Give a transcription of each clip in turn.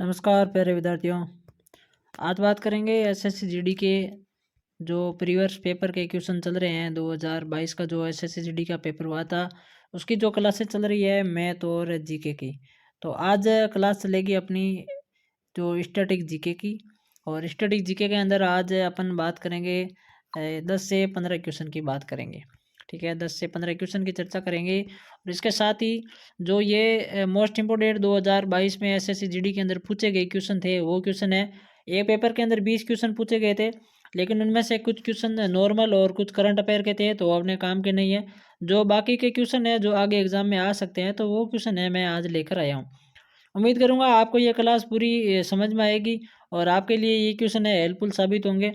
नमस्कार प्यारे विद्यार्थियों। आज बात करेंगे एसएससी जीडी के जो प्रीवियस पेपर के क्वेश्चन चल रहे हैं। 2022 का जो एसएससी जीडी का पेपर हुआ था उसकी जो क्लासेस चल रही है मैथ और जीके की। तो आज क्लास चलेगी अपनी जो स्टैटिक जीके की। और स्टैटिक जीके के अंदर आज अपन बात करेंगे 10 से 15 क्वेश्चन की बात करेंगे। ठीक है, 10 से 15 क्वेश्चन की चर्चा करेंगे। और इसके साथ ही जो ये मोस्ट इम्पोर्टेंट 2022 में एसएससी जीडी के अंदर पूछे गए क्वेश्चन थे वो क्वेश्चन है। एक पेपर के अंदर 20 क्वेश्चन पूछे गए थे, लेकिन उनमें से कुछ क्वेश्चन नॉर्मल और कुछ करंट अफेयर के थे, तो वो अपने काम के नहीं है। जो बाकी के क्वेश्चन है जो आगे एग्जाम में आ सकते हैं, तो वो क्वेश्चन है मैं आज लेकर आया हूँ। उम्मीद करूँगा आपको ये क्लास पूरी समझ में आएगी और आपके लिए ये क्वेश्चन है हेल्पफुल साबित होंगे।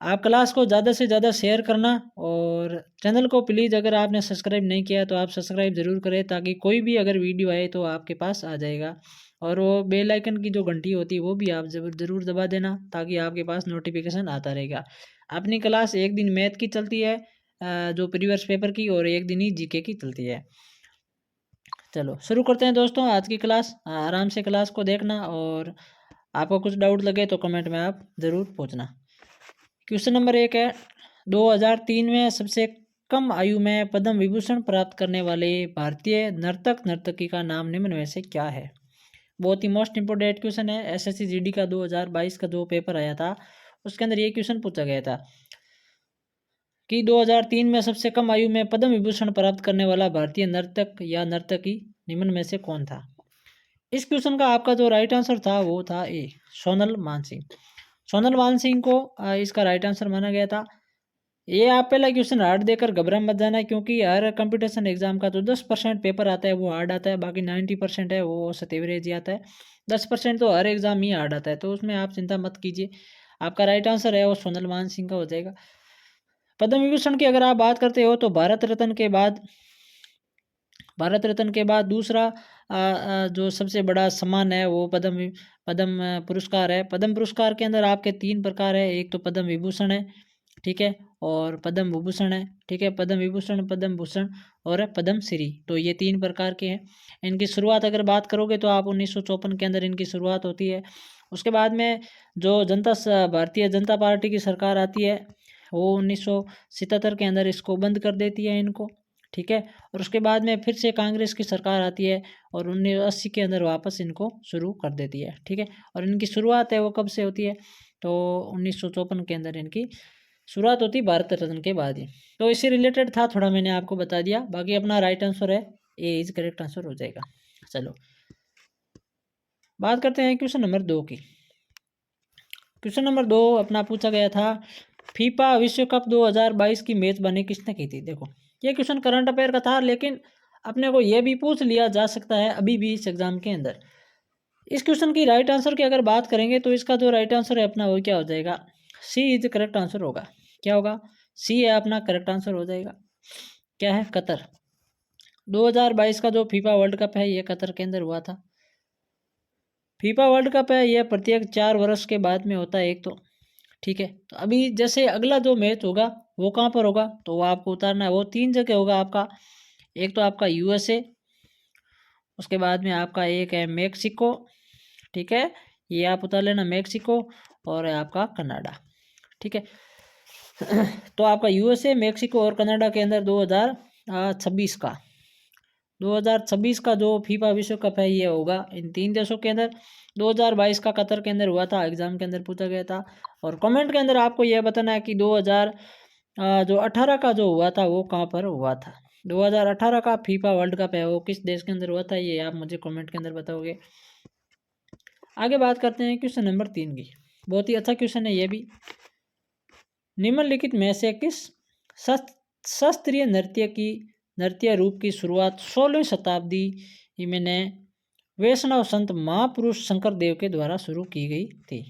आप क्लास को ज़्यादा से ज़्यादा शेयर करना और चैनल को प्लीज़ अगर आपने सब्सक्राइब नहीं किया तो आप सब्सक्राइब ज़रूर करें, ताकि कोई भी अगर वीडियो आए तो आपके पास आ जाएगा। और वो बेल आइकन की जो घंटी होती है वो भी आप ज़रूर दबा देना, ताकि आपके पास नोटिफिकेशन आता रहेगा। अपनी क्लास एक दिन मैथ की चलती है जो प्रीवियस पेपर की, और एक दिन ही जीके की चलती है। चलो शुरू करते हैं दोस्तों आज की क्लास। आराम से क्लास को देखना और आपको कुछ डाउट लगे तो कमेंट में आप ज़रूर पूछना। क्वेश्चन नंबर 1 है, 2003 में सबसे कम आयु में पद्म विभूषण प्राप्त करने वाले भारतीय नर्तक नर्तकी का नाम निम्न में से क्या है। बहुत ही मोस्ट इंपोर्टेंट क्वेश्चन है। एसएससी जीडी का 2022 का जो पेपर आया था उसके अंदर ये क्वेश्चन पूछा गया था कि 2003 में सबसे कम आयु में पद्म विभूषण प्राप्त करने वाला भारतीय नर्तक या नर्तकी निम्न में से कौन था। इस क्वेश्चन का आपका जो राइट आंसर था वो था ए, सोनल मानसिंह। सोनल मानसिंह को इसका राइट आंसर माना गया था। ये आप पहला क्वेश्चन हार्ड देकर घबरा मत जाना, क्योंकि हर कंपटीशन एग्जाम का जो 10% पेपर आता है वो हार्ड आता है, बाकी 90% है वो औसत एवरेज ही आता है। 10% तो हर एग्जाम ही हार्ड आता है, तो उसमें आप चिंता मत कीजिए। आपका राइट आंसर है वो सोनल मान सिंह का हो जाएगा। पद्म विभूषण की अगर आप बात करते हो तो भारत रत्न के बाद दूसरा जो सबसे बड़ा सम्मान है वो पद्म पुरस्कार है। पद्म पुरस्कार के अंदर आपके 3 प्रकार है, एक तो पद्म विभूषण है, ठीक है, और पद्म विभूषण है, ठीक है, पद्म विभूषण, पद्म भूषण और पद्म श्री, तो ये 3 प्रकार के हैं। इनकी शुरुआत अगर बात करोगे तो आप 1954 के अंदर इनकी शुरुआत होती है। उसके बाद में जो भारतीय जनता पार्टी की सरकार आती है वो 1977 के अंदर इसको बंद कर देती है इनको, ठीक है। और उसके बाद में फिर से कांग्रेस की सरकार आती है और 1980 के अंदर वापस इनको शुरू कर देती है, ठीक है। और इनकी शुरुआत है वो कब से होती है, तो 1954 के अंदर इनकी शुरुआत होती है भारत रत्न के बाद ही। तो इससे रिलेटेड था थोड़ा, मैंने आपको बता दिया। बाकी अपना राइट आंसर है ए इज करेक्ट आंसर हो जाएगा। चलो बात करते हैं क्वेश्चन नंबर 2 की। क्वेश्चन नंबर 2 अपना पूछा गया था, फीफा विश्व कप 2022 की मेजबानी किसने की थी। देखो ये क्वेश्चन करंट अफेयर का था, लेकिन अपने को यह भी पूछ लिया जा सकता है अभी भी इस एग्जाम के अंदर। इस क्वेश्चन की राइट आंसर की अगर बात करेंगे तो इसका जो राइट आंसर है अपना वो क्या हो जाएगा, सी इज करेक्ट आंसर होगा। क्या होगा, सी है अपना करेक्ट आंसर हो जाएगा। क्या है, कतर। 2022 का जो फीफा वर्ल्ड कप है ये कतर के अंदर हुआ था। फीफा वर्ल्ड कप है यह प्रत्येक 4 वर्ष के बाद में होता है एक तो, ठीक है। तो अभी जैसे अगला जो मैच होगा वो कहाँ पर होगा, तो वो आपको उतारना है। वो 3 जगह होगा आपका। एक तो आपका यूएसए, उसके बाद में आपका एक है मेक्सिको, ठीक है, ये आप उतार लेना मेक्सिको, और है आपका कनाडा, ठीक है। तो आपका यूएसए, मेक्सिको और कनाडा के अंदर 2026 का जो फीफा विश्व कप है ये होगा इन 3 देशों के अंदर। 2022 का कतर के अंदर हुआ था, एग्जाम के अंदर पूछा गया था। और कमेंट के अंदर आपको यह बताना है कि 2018 का जो हुआ था वो कहाँ पर हुआ था। 2018 का फीफा वर्ल्ड कप है वो किस देश के अंदर हुआ था, ये आप मुझे कमेंट के अंदर बताओगे। आगे बात करते हैं क्वेश्चन नंबर 3 की। बहुत ही अच्छा क्वेश्चन है ये भी। निम्नलिखित में से किस शास्त्रीय नृत्य रूप की शुरुआत 16वीं शताब्दी में ने वैष्णव संत महापुरुष शंकर देव के द्वारा शुरू की गई थी,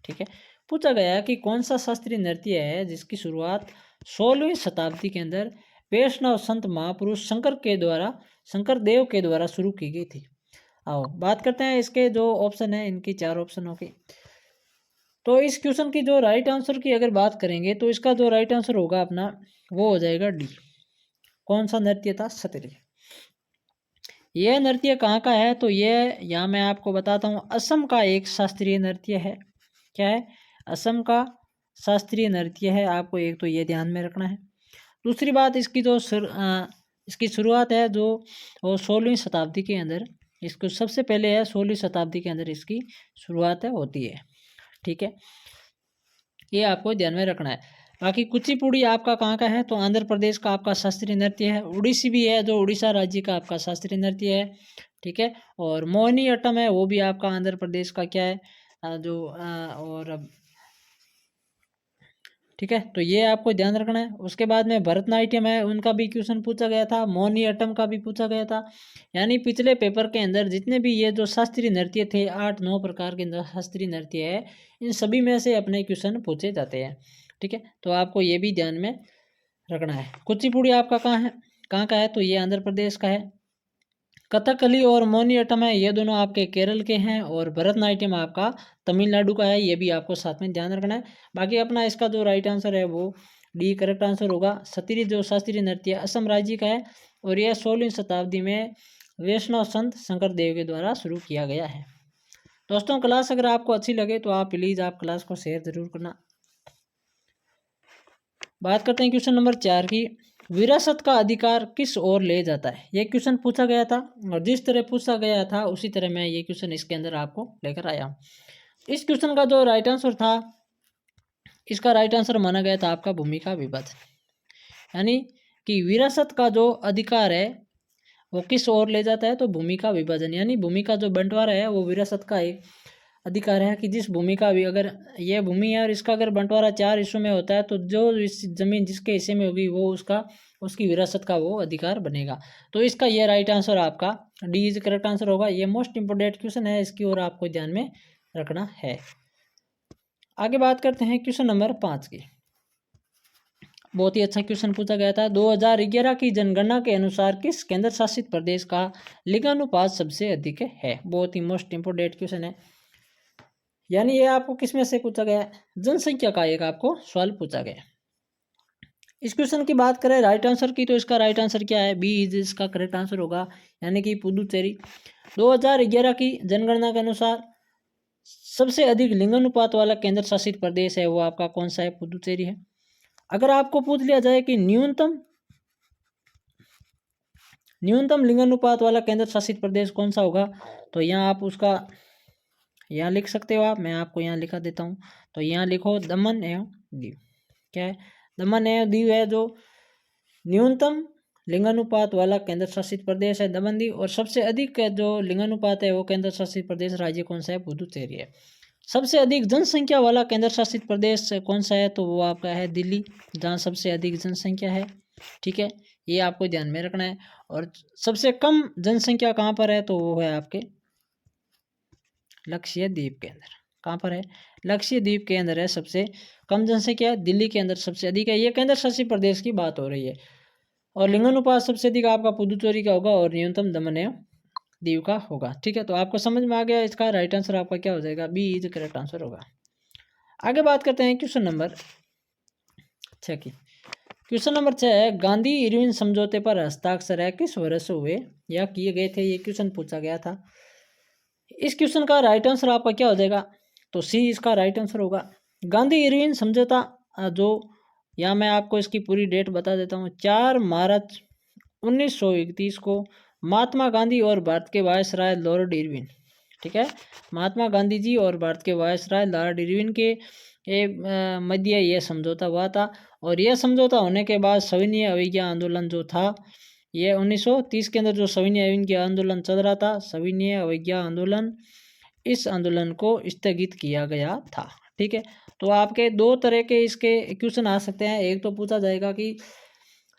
ठीक है। पूछा गया कि कौन सा शास्त्रीय नृत्य है जिसकी शुरुआत 16वीं शताब्दी के अंदर वैष्णव संत महापुरुष शंकर देव के द्वारा शुरू की गई थी। आओ बात करते हैं इसके जो ऑप्शन है, इनकी 4 ऑप्शनों की। तो इस क्वेश्चन की जो राइट आंसर की अगर बात करेंगे तो इसका जो राइट आंसर होगा अपना वो हो जाएगा डी। कौन सा नृत्य था, सतरी। यह नृत्य कहाँ का है? तो ये यहाँ मैं आपको बताता हूँ, असम का एक शास्त्रीय नृत्य है। क्या है? असम का शास्त्रीय नृत्य है। आपको एक तो ये ध्यान में रखना है। दूसरी बात, इसकी जो इसकी शुरुआत है जो वो 16वीं शताब्दी के अंदर, इसको सबसे पहले है 16वीं शताब्दी के अंदर इसकी शुरुआत होती है। ठीक है, ये आपको ध्यान में रखना है। बाकी कुचिपुड़ी आपका कहाँ का है? तो आंध्र प्रदेश का आपका शास्त्रीय नृत्य है। उड़ीसी भी है जो उड़ीसा राज्य का आपका शास्त्रीय नृत्य है। ठीक है, और मोहिनी अट्टम है वो भी आपका आंध्र प्रदेश का क्या है और अब ठीक है, तो ये आपको ध्यान रखना है। उसके बाद में भरतनाट्यम है, उनका भी क्वेश्चन पूछा गया था। मोहिनी अट्टम का भी पूछा गया था। यानी पिछले पेपर के अंदर जितने भी ये जो शास्त्रीय नृत्य थे, 8-9 प्रकार के शास्त्रीय नृत्य है, इन सभी में से अपने क्वेश्चन पूछे जाते हैं। ठीक है, तो आपको ये भी ध्यान में रखना है। कुचिपुड़ी आपका कहाँ का है? तो ये आंध्र प्रदेश का है। कथकली और मोहिनीअट्टम है, ये दोनों आपके केरल के हैं। और भरतनाट्यम आपका तमिलनाडु का है, ये भी आपको साथ में ध्यान रखना है। बाकी अपना इसका जो राइट आंसर है वो डी करेक्ट आंसर होगा। सतीरी जो शास्त्रीय नृत्य असम राज्य का है और यह 16वीं शताब्दी में वैष्णव संत शंकर देव के द्वारा शुरू किया गया है। दोस्तों, क्लास अगर आपको अच्छी लगे तो आप प्लीज़ आप क्लास को शेयर जरूर करना। बात करते हैं क्वेश्चन नंबर 4 की। विरासत का अधिकार किस ओर ले जाता है? ये क्वेश्चन पूछा गया था और जिस तरह पूछा गया था उसी तरह मैं ये क्वेश्चन इसके अंदर आपको लेकर आया हूँ। इस क्वेश्चन का जो राइट आंसर था, इसका राइट आंसर माना गया था आपका भूमिका विभाजन। यानी कि विरासत का जो अधिकार है वो किस ओर ले जाता है? तो भूमिका विभाजन। यानी भूमि का जो बंटवारा है वो विरासत का एक अधिकार है कि जिस भूमि का भी, अगर ये भूमि है और इसका अगर बंटवारा 4 हिस्सों में होता है तो जो इस जमीन जिसके हिस्से में होगी वो उसकी विरासत का वो अधिकार बनेगा। तो इसका ये राइट आंसर आपका डी इज करेक्ट आंसर होगा। ये मोस्ट इंपोर्टेंट क्वेश्चन है, इसकी ओर आपको ध्यान में रखना है। आगे बात करते हैं क्वेश्चन नंबर 5 की। बहुत ही अच्छा क्वेश्चन पूछा गया था। 2011 की जनगणना के अनुसार किस केंद्र शासित प्रदेश का लिंगानुपात सबसे अधिक है? बहुत ही मोस्ट इंपोर्टेंट क्वेश्चन है। यानी ये आपको किस में से पूछा गया है? जनसंख्या का एक आपको सवाल पूछा गया। इस क्वेश्चन की बात करें राइट आंसर की, तो इसका राइट आंसर क्या है? बी इज इसका करेक्ट आंसर होगा, यानी कि पुदुचेरी। 2011 की जनगणना के अनुसार सबसे अधिक लिंगानुपात वाला केंद्र शासित प्रदेश है वो आपका कौन सा है? पुदुचेरी है। अगर आपको पूछ लिया जाए कि न्यूनतम लिंगानुपात वाला केंद्र शासित प्रदेश कौन सा होगा, तो यहाँ आप उसका यहाँ लिख सकते हो आप, मैं आपको यहाँ लिखा देता हूँ। तो यहाँ लिखो दमन एवं दीव। क्या है? दमन एवं दीव है जो न्यूनतम लिंगानुपात वाला केंद्र शासित प्रदेश है, दमन दीव। और सबसे अधिक जो लिंगानुपात है वो केंद्र शासित प्रदेश राज्य कौन सा है? पुदुचेरी है। सबसे अधिक जनसंख्या वाला केंद्र शासित प्रदेश कौन सा है? तो वो आपका है दिल्ली, जहाँ सबसे अधिक जनसंख्या है। ठीक है, ये आपको ध्यान में रखना है। और सबसे कम जनसंख्या कहाँ पर है? तो वो है आपके लक्षद्वीप के अंदर। कहाँ पर है? लक्षद्वीप के अंदर है सबसे कम जनसंख्या, दिल्ली के अंदर सबसे अधिक है। ये केंद्र शासित प्रदेश की बात हो रही है। और लिंगानुपात सबसे अधिक आपका पुदुचेरी का होगा और न्यूनतम दमन एवं दीव का होगा। ठीक है, तो आपको समझ में आ गया, इसका राइट आंसर आपका क्या हो जाएगा? बी इज करेक्ट आंसर होगा। आगे बात करते हैं क्वेश्चन नंबर 6 की। क्वेश्चन नंबर 6 है, गांधी इरविन समझौते पर हस्ताक्षर है किस वर्ष हुए या किए गए थे? ये क्वेश्चन पूछा गया था। इस क्वेश्चन का राइट आंसर आपका क्या हो जाएगा? तो सी इसका राइट आंसर होगा। गांधी इरविन समझौता जो, यहाँ मैं आपको इसकी पूरी डेट बता देता हूँ। 4 मार्च 1931 को महात्मा गांधी और भारत के वायसराय लॉर्ड इरविन, ठीक है, महात्मा गांधी जी और भारत के वायसराय लॉर्ड इरविन के मध्य यह समझौता हुआ था। और यह समझौता होने के बाद सविनय अवज्ञा आंदोलन जो था, ये 1930 के अंदर जो सविनय अवज्ञा आंदोलन चल रहा था, सविनय अवज्ञा आंदोलन, इस आंदोलन को स्थगित किया गया था। ठीक है, तो आपके दो तरह के इसके क्वेश्चन आ सकते हैं। एक तो पूछा जाएगा कि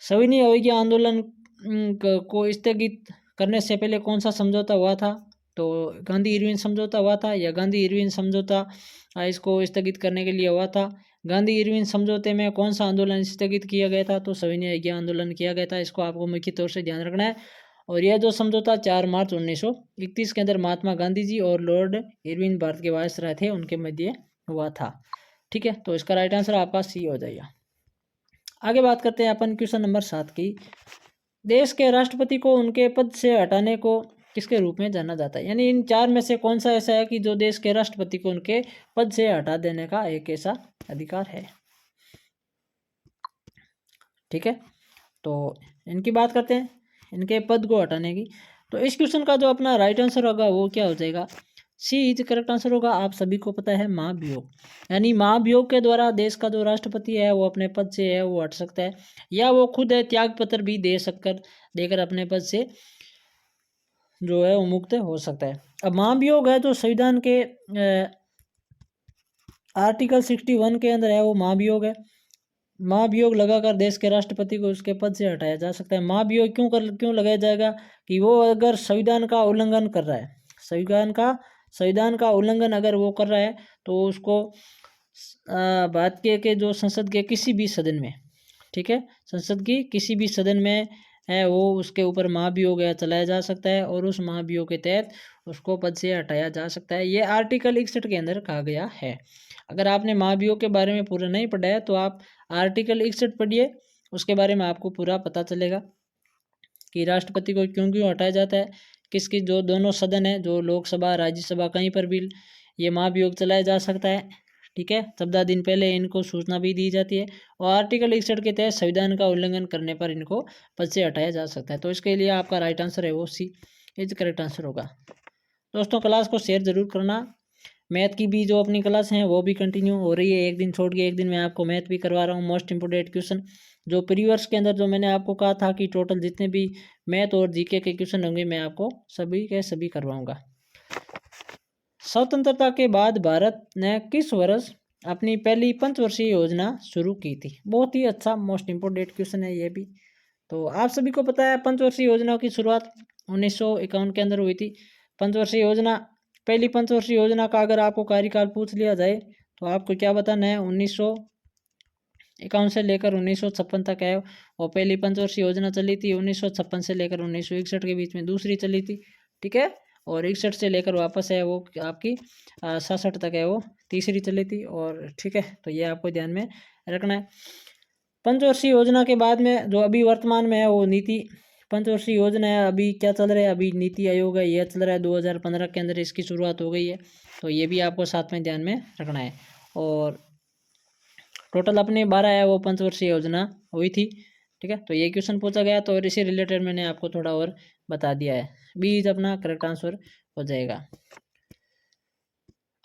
सविनय अवज्ञा आंदोलन को स्थगित करने से पहले कौन सा समझौता हुआ था? तो गांधी इरविन समझौता हुआ था, या गांधी इरविन समझौता इसको स्थगित करने के लिए हुआ था। गांधी इरविन समझौते में कौन सा आंदोलन स्थगित किया गया था? तो सविनय अवज्ञा आंदोलन किया गया था। इसको आपको मुख्य तौर से ध्यान रखना है। और यह जो समझौता 4 मार्च 1931 के अंदर महात्मा गांधी जी और लॉर्ड इरविन भारत के वायसराय थे उनके मध्य हुआ था। ठीक है, तो इसका राइट आंसर आपका सी हो जाएगा। आगे बात करते हैं अपन क्वेश्चन नंबर 7 की। देश के राष्ट्रपति को उनके पद से हटाने को किसके रूप में जाना जाता है? यानी इन चार में से कौन सा ऐसा है कि जो देश के राष्ट्रपति को उनके पद से हटा देने का एक ऐसा अधिकार है? ठीक है, तो इनकी बात करते हैं, इनके पद को हटाने की। तो इस क्वेश्चन का जो अपना राइट आंसर होगा वो क्या हो जाएगा? सी इज करेक्ट आंसर होगा। आप सभी को पता है महाभियोग, यानी महाभियोग के द्वारा देश का जो राष्ट्रपति है वो अपने पद से है वो हट सकता है, या वो खुद है त्याग पत्र भी देकर अपने पद से जो है वो मुक्त हो सकता है। अब महाभियोग है जो संविधान के आर्टिकल 61 के अंदर है, वो महाभियोग है। महाभियोग लगाकर देश के राष्ट्रपति को उसके पद से हटाया जा सकता है। महाभियोग क्यों लगाया जाएगा? कि वो अगर संविधान का उल्लंघन कर रहा है, संविधान का उल्लंघन अगर वो कर रहा है तो उसको भारत के जो संसद के किसी भी सदन में, ठीक है, संसद की किसी भी सदन में है वो उसके ऊपर महाभियोग चलाया जा सकता है और उस महाभियोग के तहत उसको पद से हटाया जा सकता है। ये आर्टिकल 61 के अंदर कहा गया है। अगर आपने महाभियोग के बारे में पूरा नहीं पढ़ा है तो आप आर्टिकल 61 पढ़िए, उसके बारे में आपको पूरा पता चलेगा कि राष्ट्रपति को क्यों क्यों हटाया जाता है, किसकी जो दोनों सदन है, जो लोकसभा राज्यसभा, कहीं पर भी ये महाभियोग चलाया जा सकता है। ठीक है, 14 दिन पहले इनको सूचना भी दी जाती है और आर्टिकल 61 के तहत संविधान का उल्लंघन करने पर इनको पद से हटाया जा सकता है। तो इसके लिए आपका राइट आंसर है वो सी इज करेक्ट आंसर होगा। दोस्तों क्लास को शेयर जरूर करना। मैथ की भी जो अपनी क्लास हैं वो भी कंटिन्यू हो रही है, एक दिन छोड़ के एक दिन मैं आपको मैथ भी करवा रहा हूँ। मोस्ट इंपोर्टेंट क्वेश्चन जो प्रीवियस के अंदर जो मैंने आपको कहा था कि टोटल जितने भी मैथ और जीके के क्वेश्चन होंगे मैं आपको सभी के सभी करवाऊंगा। स्वतंत्रता के बाद भारत ने किस वर्ष अपनी पहली पंचवर्षीय योजना शुरू की थी? बहुत ही अच्छा मोस्ट इंपोर्टेंट क्वेश्चन है ये भी। तो आप सभी को पता है पंचवर्षीय योजना की शुरुआत 1951 के अंदर हुई थी। पंचवर्षीय योजना, पहली पंचवर्षीय योजना का अगर आपको कार्यकाल पूछ लिया जाए तो आपको क्या बताना है? 1951 से लेकर 1956 तक है और पहली पंचवर्षीय योजना चली थी। 1956 से लेकर 1961 के बीच में दूसरी चली थी, ठीक है, और 61 से लेकर वापस है वो आपकी 67 तक है वो तीसरी चली थी। और ठीक है, तो ये आपको ध्यान में रखना है। पंचवर्षीय योजना के बाद में जो अभी वर्तमान में है वो नीति पंचवर्षीय योजना है। अभी क्या चल रहा है? अभी नीति आयोग है, यह चल रहा है 2015 के अंदर इसकी शुरुआत हो गई है। तो ये भी आपको साथ में ध्यान में रखना है। और टोटल अपने 12 है वो पंचवर्षीय योजना हुई थी, ठीक है। तो ये क्वेश्चन पूछा गया तो इसी रिलेटेड मैंने आपको थोड़ा और बता दिया है। बीज अपना करेक्ट आंसर हो जाएगा।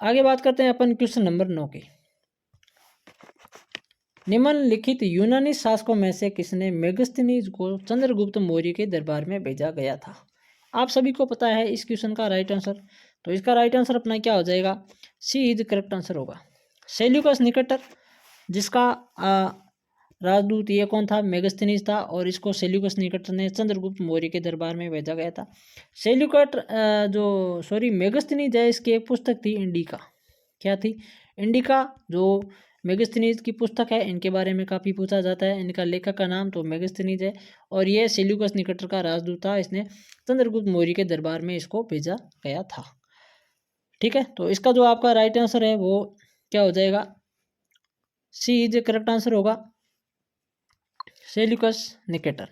आगे बात करते हैं अपन क्वेश्चन नंबर 9 की। निम्नलिखित यूनानी शासकों में से किसने मेगस्थनीज को चंद्रगुप्त मौर्य के दरबार में भेजा गया था? आप सभी को पता है इस क्वेश्चन का राइट आंसर। तो इसका राइट आंसर अपना क्या हो जाएगा? सी इज करेक्ट आंसर होगा। सेल्यूकस निकेटर, जिसका राजदूत ये कौन था? मेगस्थनीज था और इसको सेल्यूकस निकेटर ने चंद्रगुप्त मौर्य के दरबार में भेजा गया था। मेगस्थनीज है, इसकी एक पुस्तक थी इंडिका। क्या थी? इंडिका। जो मेगस्थनीज की पुस्तक है, इनके बारे में काफ़ी पूछा जाता है। इनका लेखक का नाम तो मेगस्थनीज है और ये सेल्यूकस निकेटर का राजदूत था। इसने चंद्रगुप्त मौर्य के दरबार में इसको भेजा गया था, ठीक है। तो इसका जो आपका राइट आंसर है वो क्या हो जाएगा? सी इज करेक्ट आंसर होगा, सेल्यूकस निकेटर।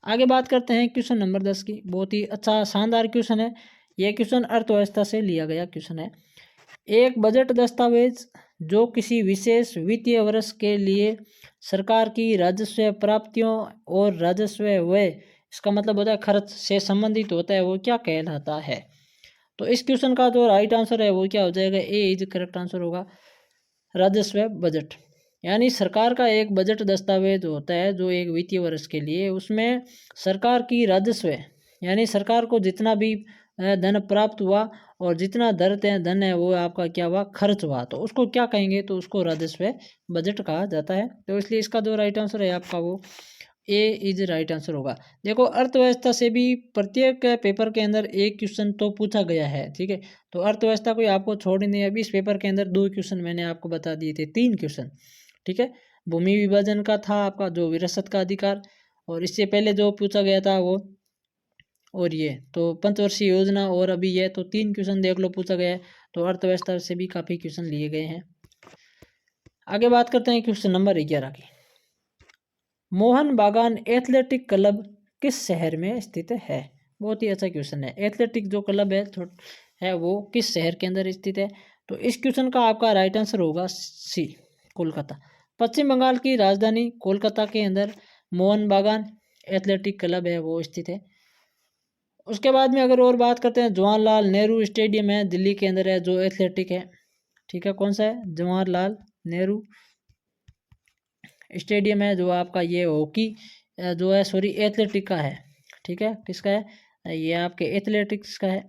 आगे बात करते हैं क्वेश्चन नंबर 10 की। बहुत ही अच्छा शानदार क्वेश्चन है यह। क्वेश्चन अर्थव्यवस्था से लिया गया क्वेश्चन है। एक बजट दस्तावेज जो किसी विशेष वित्तीय वर्ष के लिए सरकार की राजस्व प्राप्तियों और राजस्व व्यय, इसका मतलब होता है खर्च, से संबंधित होता है, वो क्या कहलाता है? तो इस क्वेश्चन का जो राइट आंसर है वो क्या हो जाएगा? ए इज करेक्ट आंसर होगा, राजस्व बजट। यानी सरकार का एक बजट दस्तावेज होता है जो एक वित्तीय वर्ष के लिए, उसमें सरकार की राजस्व यानी सरकार को जितना भी धन प्राप्त हुआ और जितना धन है वो आपका क्या हुआ? खर्च हुआ, तो उसको क्या कहेंगे? तो उसको राजस्व बजट कहा जाता है। तो इसलिए इसका जो राइट आंसर है आपका वो ए इज राइट आंसर होगा। देखो अर्थव्यवस्था से भी प्रत्येक पेपर के अंदर एक क्वेश्चन तो पूछा गया है, ठीक है। तो अर्थव्यवस्था कोई आपको छोड़ नहीं है। अभी इस पेपर के अंदर 2 क्वेश्चन मैंने आपको बता दिए थे, 3 क्वेश्चन, ठीक है। भूमि विभाजन का था आपका जो विरासत का अधिकार, और इससे पहले जो पूछा गया था वो, और ये तो पंचवर्षीय योजना, और अभी ये तो 3 क्वेश्चन देख लो पूछा गया है। तो अर्थव्यवस्था से भी काफ़ी क्वेश्चन लिए गए हैं। आगे बात करते हैं क्वेश्चन नंबर 11 की। मोहन बागान एथलेटिक क्लब किस शहर में स्थित है। बहुत ही अच्छा क्वेश्चन है। एथलेटिक जो क्लब है वो किस शहर के अंदर स्थित है। तो इस क्वेश्चन का आपका राइट आंसर होगा सी, कोलकाता। पश्चिम बंगाल की राजधानी कोलकाता के अंदर मोहन बागान एथलेटिक क्लब है वो स्थित है। उसके बाद में अगर और बात करते हैं, जवाहरलाल नेहरू स्टेडियम है दिल्ली के अंदर है जो एथलेटिक है। ठीक है, कौन सा है, जवाहरलाल नेहरू स्टेडियम है जो आपका ये हॉकी जो है सॉरी एथलेटिक का है। ठीक है, किसका है, ये आपके एथलेटिक्स का है।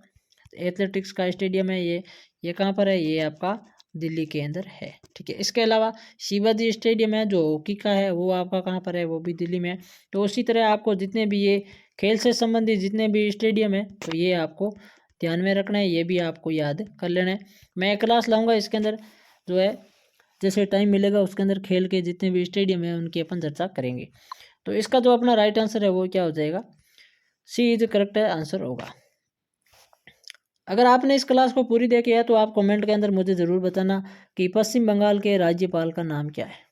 एथलेटिक्स का स्टेडियम है ये कहाँ पर है, ये आपका दिल्ली के अंदर है। ठीक है, इसके अलावा शिवाजी स्टेडियम है जो हॉकी का है वो आपका कहाँ पर है, वो भी दिल्ली में है। तो उसी तरह आपको जितने भी ये खेल से संबंधित जितने भी स्टेडियम है तो ये आपको ध्यान में रखना है, ये भी आपको याद कर लेना है। मैं क्लास लाऊंगा इसके अंदर जो है, जैसे टाइम मिलेगा उसके अंदर खेल के जितने भी स्टेडियम है उनकी अपन चर्चा करेंगे। तो इसका जो अपना राइट आंसर है वो क्या हो जाएगा, सी इज करेक्ट आंसर होगा। अगर आपने इस क्लास को पूरी देखी है तो आप कमेंट के अंदर मुझे ज़रूर बताना कि पश्चिम बंगाल के राज्यपाल का नाम क्या है।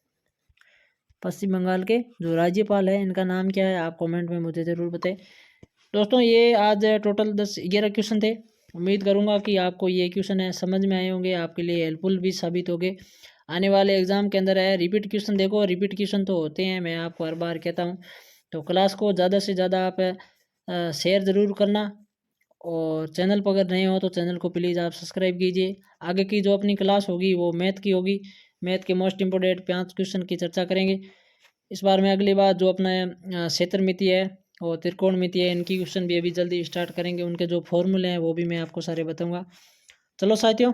पश्चिम बंगाल के जो राज्यपाल है इनका नाम क्या है, आप कमेंट में मुझे ज़रूर बताएं। दोस्तों ये आज टोटल 11 क्वेश्चन थे। उम्मीद करूंगा कि आपको ये क्वेश्चन है समझ में आए होंगे, आपके लिए हेल्पफुल भी साबित होंगे। आने वाले एग्ज़ाम के अंदर है रिपीट क्वेश्चन, देखो रिपीट क्वेश्चन तो होते हैं, मैं आपको हर बार कहता हूँ। तो क्लास को ज़्यादा से ज़्यादा आप शेयर ज़रूर करना, और चैनल पर अगर नए हो तो चैनल को प्लीज़ आप सब्सक्राइब कीजिए। आगे की जो अपनी क्लास होगी वो मैथ की होगी, मैथ के मोस्ट इम्पोर्टेंट 5 क्वेश्चन की चर्चा करेंगे। इस बार में अगली बार जो अपना क्षेत्रमिति है और त्रिकोणमिति है इनकी क्वेश्चन भी अभी जल्दी स्टार्ट करेंगे, उनके जो फॉर्मूले हैं वो भी मैं आपको सारे बताऊंगा। चलो साथियों,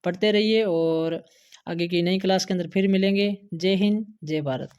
पढ़ते रहिए और आगे की नई क्लास के अंदर फिर मिलेंगे। जय हिंद, जय भारत।